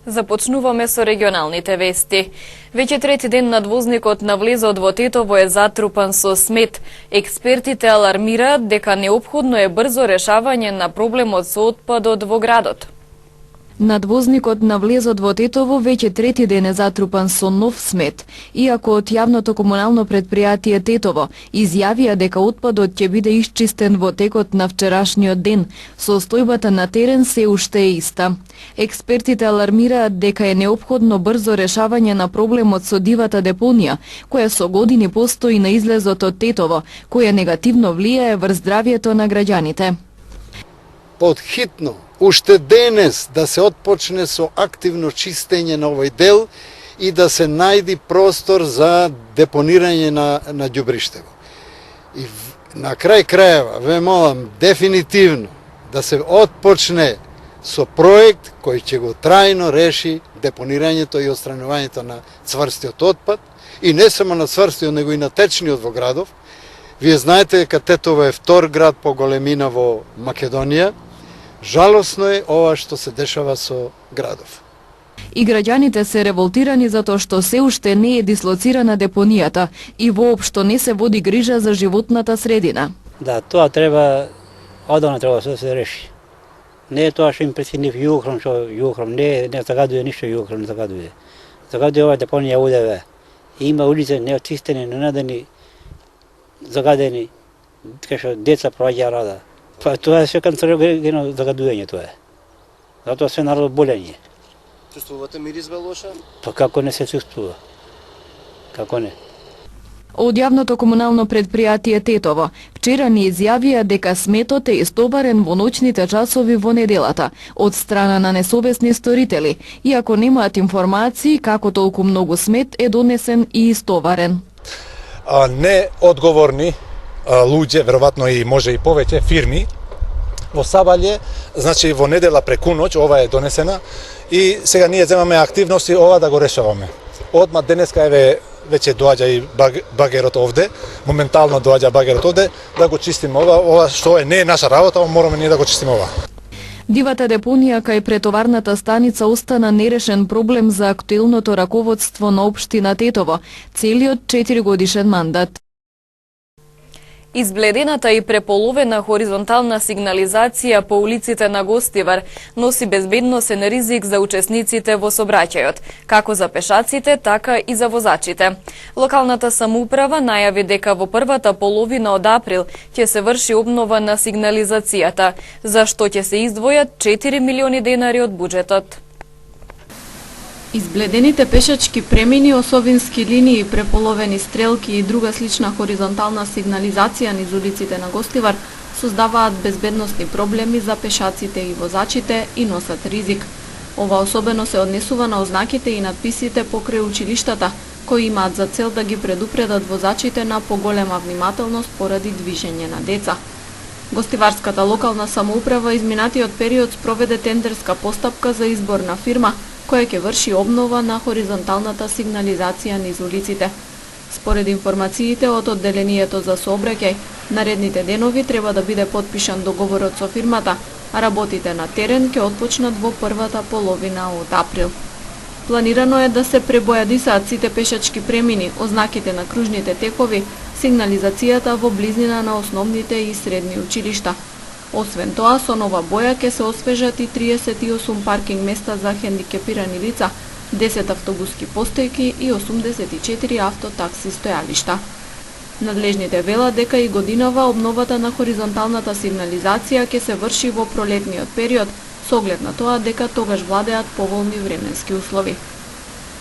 Започнуваме со регионалните вести. Веќе трети ден надвозникот на влезот во Тетово е затрупан со смет. Експертите алармираат дека неопходно е брзо решавање на проблемот со отпадот во градот. Надвозникот на влезот во Тетово веќе трети ден е затрупан со нов смет, иако од јавното комунално предпријатие Тетово изјавија дека отпадот ќе биде исчистен во текот на вчерашниот ден, состојбата на терен се уште е иста. Експертите алармираат дека е неопходно брзо решавање на проблемот со дивата депонија, која со години постои на излезот од Тетово, која негативно влијае врз здравјето на граѓаните. Подхитно, уште денес да се отпочне со активно чистење на овој дел и да се најди простор за депонирање на ѓубриштево. И на крај крајева, ве молам, дефинитивно да се отпочне со проект кој ќе го трајно реши депонирањето и отстранувањето на цврстиот отпад, и не само на цврстиот, него и на течниот во градов. Вие знаете дека Тетово е втор град по големина во Македонија. Жалосно е ова што се дешава со градов. И граѓаните се револтирани затоа што се уште не е дислоцирана депонијата и воопшто не се води грижа за животната средина. Да, тоа треба, одавна треба да се реши. Не е тоа што им пресинив Југохром, што Југохром не загадуе ништо, Југохром не загадуе. Загадуе ова депонија УДВ. И има улице неочистени, ненадени, загадени, така што деца проаѓа рада. Па тоа е се канцерогено загадување тоа е. Затоа се народ болење. Чувствувате миризба лоша? Па како не се чувствува? Како не? Од јавното комунално предпријатие Тетово вчера ни изјавија дека сметот е истоварен во ноќните часови во неделата од страна на несовесни сторители, иако немаат информации како толку многу смет е донесен и истоварен. Неодговорни луѓе, веројатно и може и повеќе фирми во Сабаље, значи во недела преку ноќ ова е донесена и сега ние земаме активности ова да го решаваме. Одма денеска еве веќе доаѓа и багерот овде, моментално доаѓа багерот овде да го чистиме ова што не е наша работа, мораме ние да го чистиме ова. Дивата депонија кај претоварната станица остана нерешен проблем за актуелното раководство на општина Тетово целиот 4-годишен мандат. Избледената и преполовена хоризонтална сигнализација по улиците на Гостивар носи безбедносен ризик за учесниците во сообраќајот, како за пешаците, така и за возачите. Локалната самоуправа најави дека во првата половина од април ќе се врши обнова на сигнализацијата, за што ќе се издвојат 4 милиони денари од буџетот. Избледените пешачки премини, осовински линии, преполовени стрелки и друга слична хоризонтална сигнализација низ улиците на Гостивар создаваат безбедносни проблеми за пешаците и возачите и носат ризик. Ова особено се однесува на ознаките и надписите покрај училиштата, кои имаат за цел да ги предупредат возачите на поголема внимателност поради движење на деца. Гостиварската локална самоуправа изминатиот период спроведе тендерска постапка за избор на фирма која ќе врши обнова на хоризонталната сигнализација низ улиците. Според информациите од одделението за сообраќај, наредните денови треба да биде потпишан договорот со фирмата, а работите на терен ќе отпочнат во првата половина од април. Планирано е да се пребојадисаат сите пешачки премини, ознаките на кружните текови, сигнализацијата во близнина на основните и средни училишта. Освен тоа, со нова боја ќе се освежат и 38 паркинг места за хендикепирани лица, 10 автобуски постојки и 84 автотакси стојалишта. Надлежните велат дека и годинава обновата на хоризонталната сигнализација ќе се врши во пролетниот период, со оглед на тоа дека тогаш владеат поволни временски услови.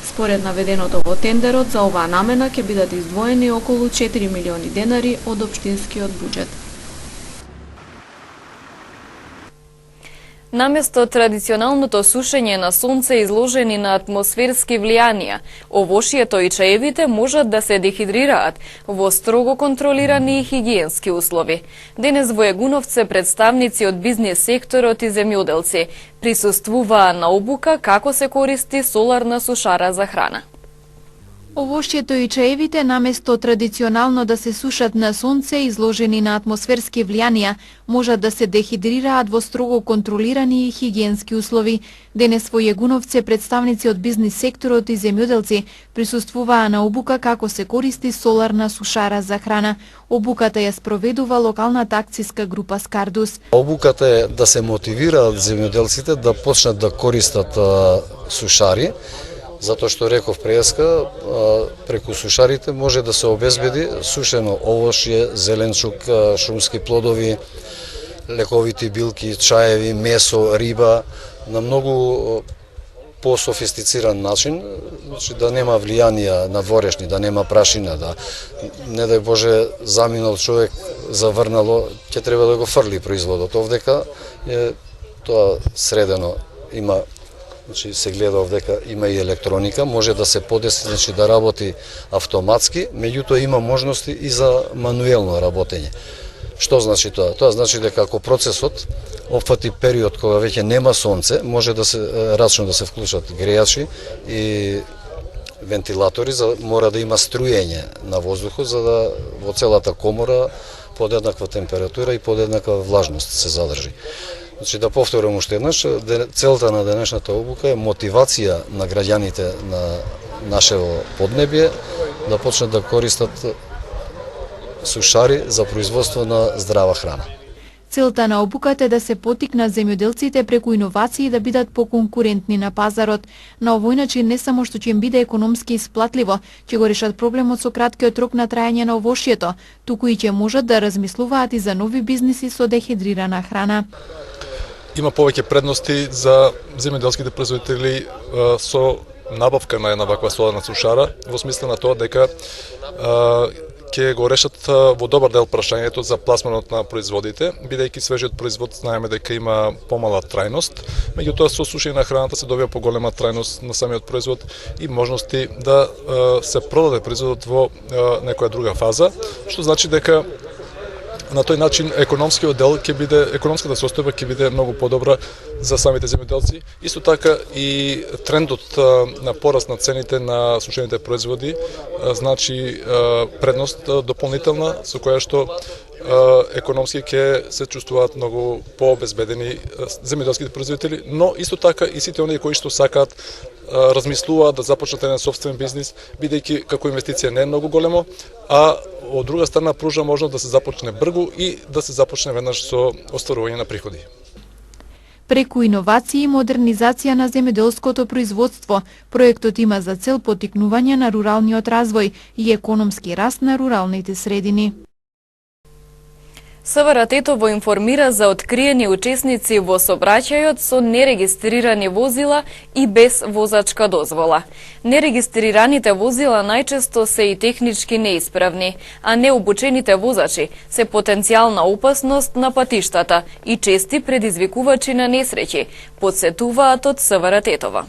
Според наведеното во тендерот, за оваа намена ќе бидат издвоени околу 4 милиони денари од општинскиот буџет. Наместо традиционалното сушење на сонце изложени на атмосферски влијанија, овошјето и чаевите можат да се дехидрираат во строго контролирани и хигиенски услови. Денес во Егуновце представници од бизнес секторот и земјоделци присуствуваа на обука како се користи соларна сушара за храна. Овошјето и чаевите наместо традиционално да се сушат на сонце, изложени на атмосферски влијанија, можат да се дехидрираат во строго контролирани и хигиенски услови. Денес во Јегуновце представници од бизнис секторот и земјоделци присуствуваа на обука како се користи соларна сушара за храна. Обуката ја спроведува локалната акциска група Скардус. Обуката е да се мотивираат земјоделците да почнат да користат сушари, затоа што реков преска, преку сушарите може да се обезбеди сушено овошје, зеленчук, шумски плодови, лековити билки, чаеви, месо, риба на многу по-софистициран начин, значи да нема влијанија надворешни, да нема прашина, да не дај Боже заминал човек, заврнало, ќе треба да го фрли производот. Овдека е тоа средено, има, значи се гледа овдека има и електроника, може да се подеси, значи да работи автоматски, меѓутоа има можности и за мануелно работење. Што значи тоа? Тоа значи дека ако процесот опфати период кога веќе нема сонце, може да се рачно да се вклучат грејачи и вентилатори, мора да има струјење на воздухот за да во целата комора подеднаква температура и подеднаква влажност се задржи. Значи да повторам уште еднаш, целта на денешната обука е мотивација на граѓаните на нашето поднебје да почнат да користат сушари за производство на здрава храна. Целта на обуката е да се поттикнат земјоделците преку иновации да бидат поконкурентни на пазарот. На овој начин не само што ќе им биде економски исплатливо, ќе го решат проблемот со краткиот рок на траење на овошјето, туку и ќе можат да размислуваат и за нови бизниси со дехидрирана храна. Има повеќе предности за земјоделските производители со набавка на една ваква соларна сушара, во смисла на тоа дека ќе го решат во добар дел прашањето за пласманот на производите, бидејќи свежиот производ знаеме дека има помала трајност, меѓутоа со сушење на храната се добива поголема трајност на самиот производ и можности да се продаде производот во некоја друга фаза, што значи дека на тој начин економскиот дел ќе биде, економската состојба ќе биде многу подобра за самите земјоделци. Исто така и трендот на пораст на цените на сушените производи значи предност дополнителна со која што економски ќе се чувствуваат многу пообезбедени земјоделските производители, но исто така и сите оние кои што сакаат размислуваат да започнат еден собствен бизнис, бидејќи како инвестиција не е многу големо, а од друга страна пружа можност да се започне брзо и да се започне веднаш со остварување на приходи. Преку иновации и модернизација на земјоделското производство, проектот има за цел поттикнување на руралниот развој и економски раст на руралните средини. СВР Тетово информира за откриени учесници во сообраќајот со нерегистрирани возила и без возачка дозвола. Нерегистрираните возила најчесто се и технички неисправни, а необучените возачи се потенцијална опасност на патиштата и чести предизвикувачи на несреќи, потсетуваат од СВР Тетово.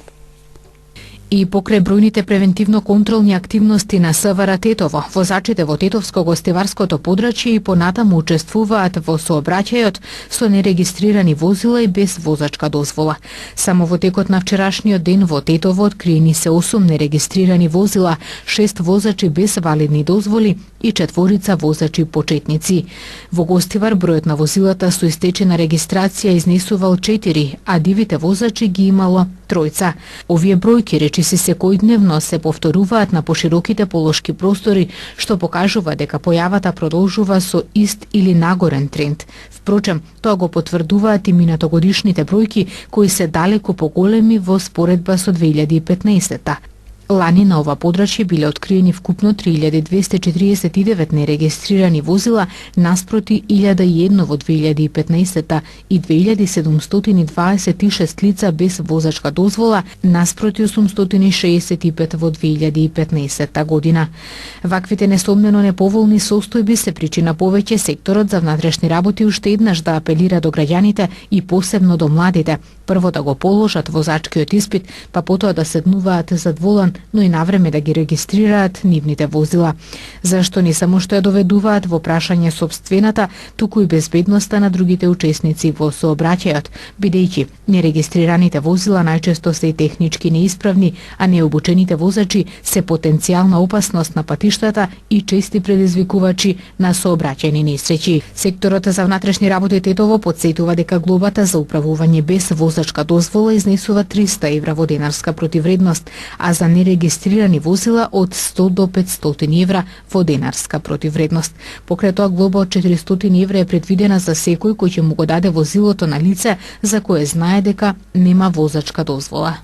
И покрај бројните превентивно-контролни активности на СВР Тетово, возачите во Тетовско-гостеварското подрачје и понатаму учествуваат во сообраќајот со нерегистрирани возила и без возачка дозвола. Само во текот на вчерашниот ден во Тетово откриени се 8 нерегистрирани возила, 6 возачи без валидни дозволи и 4 возачи почетници. Во Гостивар бројот на возилата со истечена регистрација изнесувал 4, а дивите возачи ги имало 3. Овие бројки речиси секојдневно се повторуваат на пошироките полошки простори, што покажува дека појавата продолжува со ист или нагорен тренд. Впрочем, тоа го потврдуваат и минатогодишните бројки, кои се далеку поголеми во споредба со 2015-та. Лани на ова подрачје биле откриени вкупно 3249 нерегистрирани возила наспроти 1001 во 2015-та и 2726 лица без возачка дозвола наспроти 865 во 2015 година. Ваквите несомнено неповолни состојби се причина повеќе секторот за внатрешни работи уште еднаш да апелира до граѓаните и посебно до младите, прво да го положат возачкиот испит, па потоа да седнуваат зад волан закон, но и навреме да ги регистрираат нивните возила. Зашто не само што ја доведуваат во прашање сопствената, туку и безбедноста на другите учесници во сообраќајот, бидејќи нерегистрираните возила најчесто се и технички неисправни, а необучените возачи се потенцијална опасност на патиштата и чести предизвикувачи на сообраќајни несреќи. Секторот за внатрешни работи Тетово потсетува дека глобата за управување без возачка дозвола изнесува 300 евра во денарска противредност, а за нерегистрирани возила од 100 до 500 евра во денарска противредност. Покрај тоа глоба од 400 евра е предвидена за секој кој ќе му го даде возилото на лице за кое знае дека нема возачка дозвола.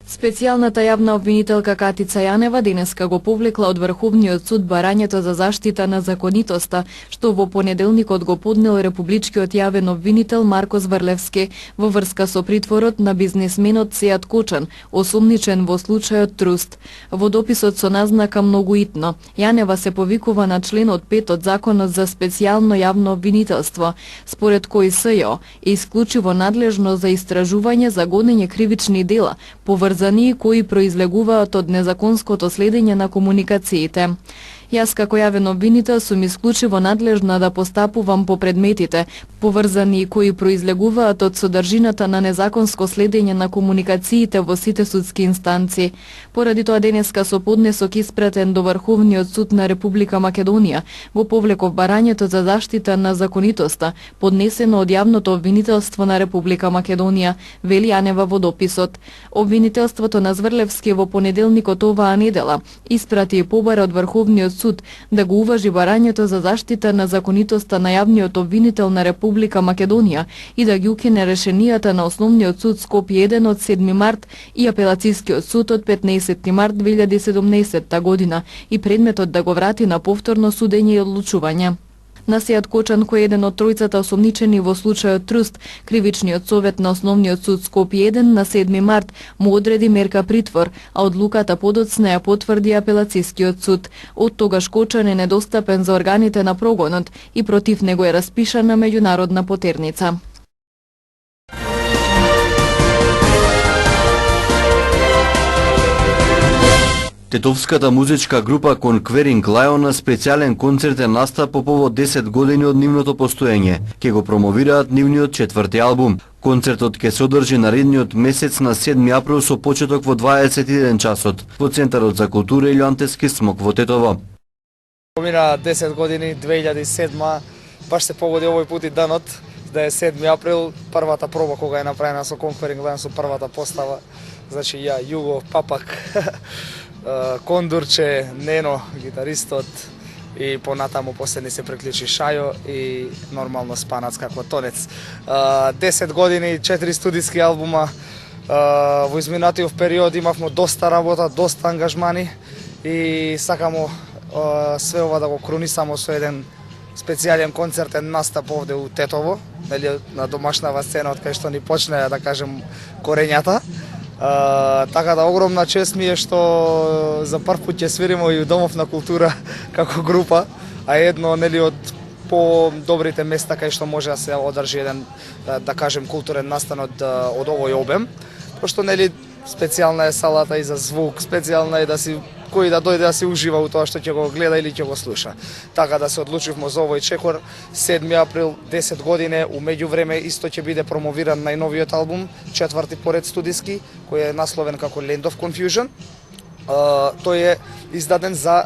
Специјалната јавна обвинителка Катица Јанева денеска го повлекла од Врховниот суд барањето за заштита на законитоста, што во понеделникот го поднел републичкиот јавен обвинител Марко Зврлевски во врска со притворот на бизнисменот Сејат Кочан, осумничен во случајот Труст. Во дописот со назнака многу итно, Јанева се повикува на членот 5 од Законот за специјално јавно обвинителство, според кој СЈО е исклучиво надлежно за истражување за гонење кривични дела, поврзани кои произлегуваат од незаконското следење на комуникациите. Јас како јавен обвинител сум исклучиво надлежна да постапувам по предметите, поврзани кои произлегуваат од содржината на незаконско следење на комуникациите во сите судски инстанции. Поради тоа денеска со поднесок испратен до Врховниот суд на Република Македонија, го повлеков барањето за заштита на законитоста, поднесено од јавното обвинителство на Република Македонија, вели Јанева во дописот. Обвинителството на Зврлевски во понеделникот оваа недела испрати побара од Врховниот суд да го уважи барањето за заштита на законитоста на јавниот обвинител на Република Македонија и да ги укине решенијата на Основниот суд Скопје 1 од 7 март и Апелацискиот суд од 15 март 2017 година и предметот да го врати на повторно судење и одлучување. На Сејат Кочан, кој е еден од тројцата осомничени во случајот Труст, кривичниот совет на Основниот суд Скопје 1 на 7 март му одреди мерка притвор, а одлуката подоцна ја потврди Апелацискиот суд. Од тогаш Кочан е недостапен за органите на прогонот и против него е распишана меѓународна потерница. Тетовската музичка група Conquering Lion на специјален концертен настап по повод 10 години од нивното постоење. Ке го промовираат нивниот 4ти албум. Концертот ќе се одржи наредниот месец на 7 април со почеток во 21 часот во Центарот за култура Илјантески смок во Тетово. Помина 10 години, 2007, баш се погоди овој пат и денот, да е 7 април, првата проба кога е направена со Conquering Lion, со првата постава. Значи ја, Југо, Папак, Кондурче, Нено, гитаристот и понатаму последни се приклучи Шајо и нормално Спанац како тонец. 10 години, 4 студиски албума, во изминатиот период имавме доста работа, доста ангажмани и сакамо све ова да го кронисамо со еден специјален концертен настап овде у Тетово, на домашнава сцена од кај што ни почне, да кажем, корењата. Така да огромна чест ми е што за прв пат ќе свириме и у Домов на култура како група, а едно од по-добрите места кај што може да се одржи еден, да кажем, културен настан од овој обем, пошто специјална е салата и за звук, специјална е да си кој да дојде да се ужива у тоа што ќе го гледа или ќе го слуша. Така да се одлучивме за овој чекор, 7 април, 10 години, у меѓувреме исто ќе биде промовиран најновиот албум, 4ти поред студиски, кој е насловен како Land of Confusion. Тој е издаден за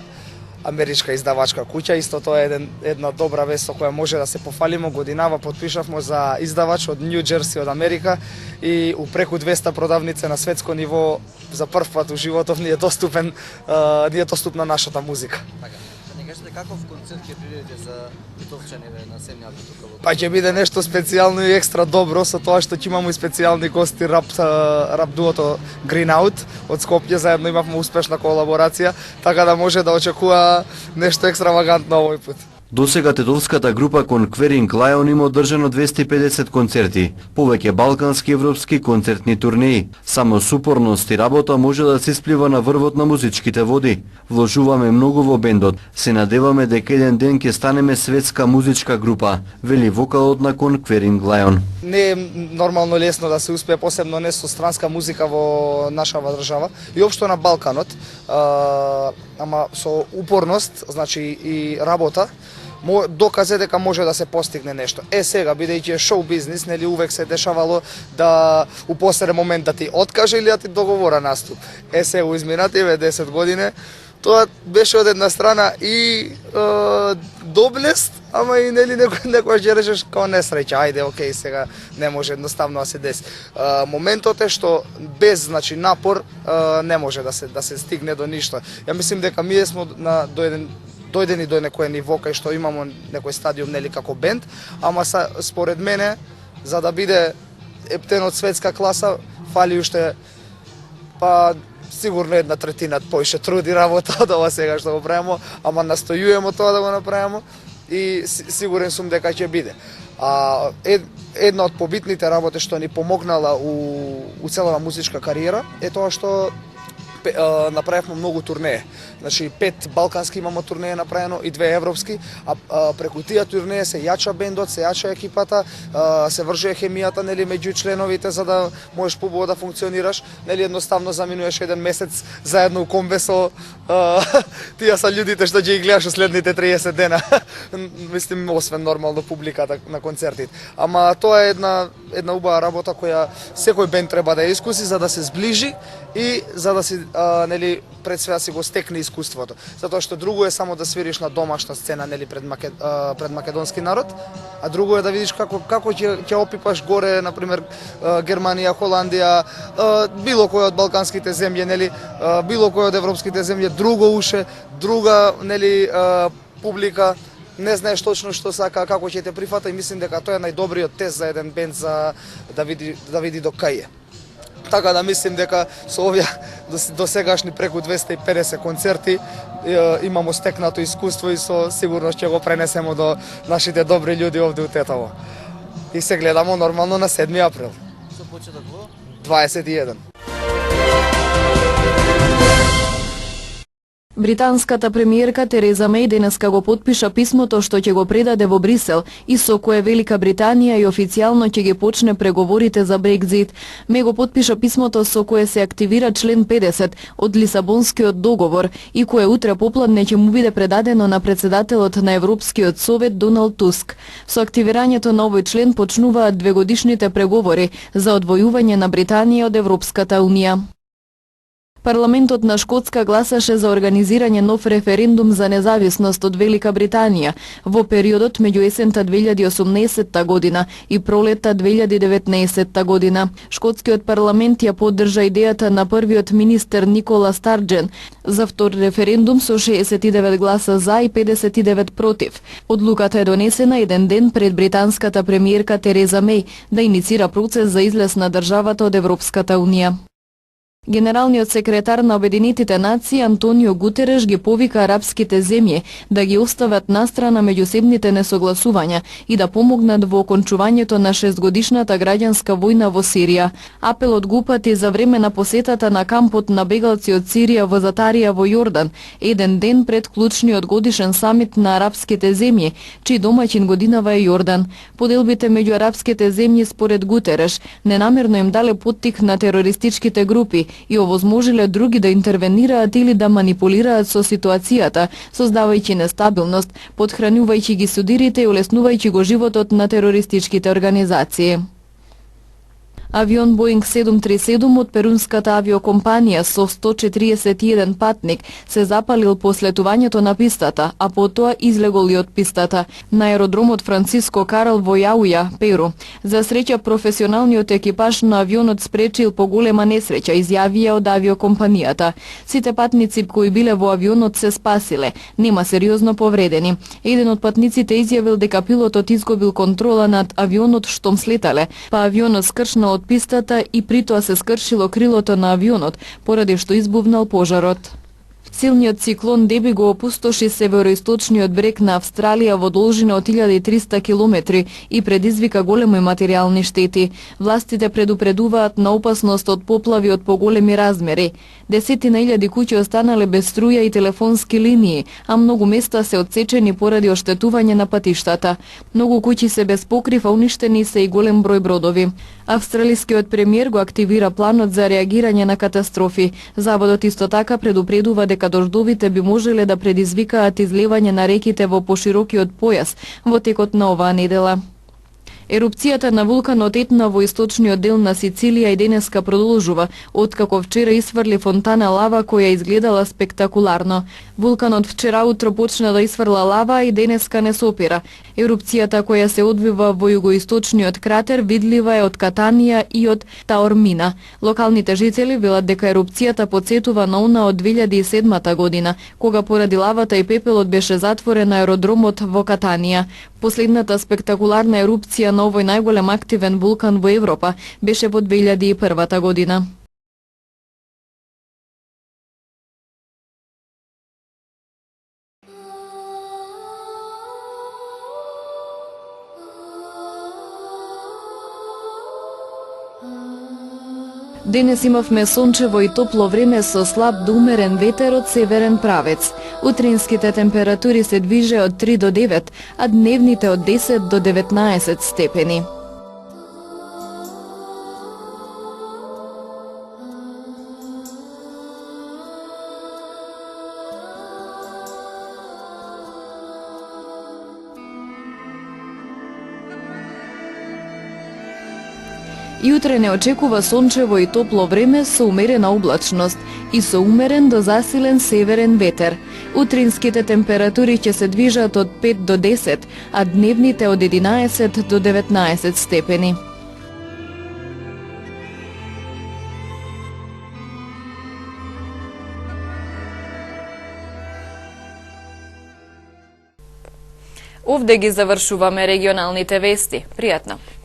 америчка издавачка куќа, исто тоа е една добра вест со која може да се пофалиме. Годинава потпишавме за издавач од Нью Џерси од Америка и у преку 200 продавници на светско ниво за прв пат у животов ни е доступна нашата музика. Така. Не кажете каков концерт ќе придете за тетовчаните на 7 април тука во? Па ќе биде нешто специјално и екстра добро со тоа што ќе имаме и специјални гости, рап дуото Green Out од Скопје, заедно имавме успешна колаборација, така да може да очекува нешто екстравагантно овој пат. Досега тетовската група Conquering Lion има одржано 250 концерти, повеќе балкански европски концертни турнеи. Само с упорност и работа може да се сплива на врвот на музичките води. Вложуваме многу во бендот. Се надеваме дека еден ден ќе станеме светска музичка група, вели вокалот на Conquering Lion. Не е нормално лесно да се успее, посебно не со странска музика во нашава држава и општо на Балканот, ама со упорност, значи и работа, доказе дека може да се постигне нешто. Сега, бидејќи е шоу бизнис, нели увек се дешавало да у последен момент да ти откаже или да ти договора наступ. Сега изминативе 10 години, тоа беше од една страна и доблест, ама и нели некојаш ќе речеш као несреќа, ајде, окей, сега не може едноставно да се деси. Моментот е што без, значи, напор не може да се стигне до ништо. Ја мислим дека ние сме дојдени до некој ниво кај што имамо некој стадиум нели како бенд, ама според мене за да биде ептен од светска класа фали уште па сигурно 1/3 поише труд и работа од ова сега што го правиме, ама настојуваме тоа да го направиме и сигурен сум дека ќе биде. Една од побитните работи што ни помогнала у целава музичка кариера е тоа што направивме многу турнеи. Значи 5 балкански имамо турнеи направено и 2 европски, а преку тие турнеи се јача бендот, се јача екипата, се вржи хемијата нели меѓу членовите за да можеш поборо да функционираш. Нели едноставно заминуваш еден месец заедно у комбе со тие са луѓето што ќе ги гледаш следните 30 дена. Мислим освен нормално публиката на концертите. Ама тоа е една убава работа која секој бенд треба да ја искуси за да се зближи и за да си нели пред све си го стекне искуството. Затоа што друго е само да свириш на домашна сцена нели пред македонски народ, а друго е да видиш како ќе опипаш горе на пример Германија, Холандија, било кој од балканските земји нели, било кој од европските земји, друго уше, друга нели публика. Не знаеш точно што сака, како ќе те прифата и мислим дека тоа е најдобриот тест за еден бенд за да види до кај е. Така да мислим дека со овие до сегашни преку 250 концерти имамо стекнато искуство и со сигурност ќе го пренесеме до нашите добри луѓе овде у Тетово. И се гледамо нормално на 7 април. Со почеток во 21. Британската премиерка Тереза Меј денеска го потпиша писмото што ќе го предаде во Брисел и со кое Велика Британија и официјално ќе ги почне преговорите за Брекзит. Меј го потпиша писмото со кое се активира член 50 од Лисабонскиот договор и кое утре попладне ќе му биде предадено на председателот на Европскиот совет Доналд Туск. Со активирањето на овој член почнуваат двегодишните преговори за одвојување на Британија од Европската унија. Парламентот на Шкотска гласаше за организирање нов референдум за независност од Велика Британија во периодот меѓу есента 2018 година и пролетта 2019 година. Шкотскиот парламент ја поддржа идејата на првиот министер Никола Старджен за втор референдум со 69 гласа за и 59 против. Одлуката е донесена еден ден пред британската премиерка Тереза Меј да иницира процес за излез на државата од Европската унија. Генералниот секретар на Обединетите нации Антонио Гутереш ги повика арапските земји да ги остават настрана меѓусебните несогласувања и да помогнат во окончувањето на 6-годишната граѓанска војна во Сирија. Апелот го упати за време на посетата на кампот на бегалци од Сирија во Затарија во Јордан, еден ден пред клучниот годишен самит на арапските земји, чиј домаќин годинава е Јордан. Поделбите меѓу арапските земји според Гутереш ненамерно им дале поттик на терористичките групи и овозможиле други да интервенираат или да манипулираат со ситуацијата, создавајќи нестабилност, подхранувајќи ги судирите и олеснувајќи го животот на терористичките организации. Авион Боинг 737 од перунската авиокомпанија со 141 патник се запалил по слетувањето на пистата, а потоа излегол и од пистата на аеродромот Франциско Карл во Јауја, Перу. За среќа професионалниот екипаж на авионот спречил поголема несреќа, изјавија од авиокомпанијата. Сите патници кои биле во авионот се спасиле, нема сериозно повредени. Еден од патниците изјавил дека пилотот изгубил контрола над авионот штом слетале, па авионот скршнал од пистата и притоа се скршило крилото на авионот, поради што избувнал пожарот. Силниот циклон Деби го опустоши североисточниот брег на Австралија во должина од 1300 километри и предизвика големи материјални штети. Властите предупредуваат на опасност од поплави од поголеми размери. Десетина илјади куќи останале без струја и телефонски линии, а многу места се отсечени поради оштетување на патиштата. Многу куќи се без покрив, а уништени се и голем број бродови. Австралискиот премиер го активира планот за реагирање на катастрофи. Заводот исто така предупредува дека дождовите би можеле да предизвикаат изливање на реките во поширокиот појас во текот на оваа недела. Ерупцијата на вулканот Етна во источниот дел на Сицилија и денеска продолжува, откако вчера исфрли фонтана лава која изгледала спектакуларно. Вулканот вчера утро почна да исфрла лава и денеска не се опира. Ерупцијата која се одвива во југоисточниот кратер видлива е од Катанија и од Таормина. Локалните жители велат дека ерупцијата потсетува на она од 2007 година, кога поради лавата и пепелот беше затворен аеродромот во Катанија. Последната спектакуларна ерупција на овој најголем активен вулкан во Европа беше во 2001 година. Денес имавме сончево и топло време со слаб до умерен ветер од северен правец. Утринските температури се движе од 3 до 9, а дневните од 10 до 19 степени. И утре не очекува сончево и топло време со умерена облачност и со умерен до засилен северен ветер. Утринските температури ќе се движат од 5 до 10, а дневните од 11 до 19 степени. Овде ги завршуваме регионалните вести. Пријатно!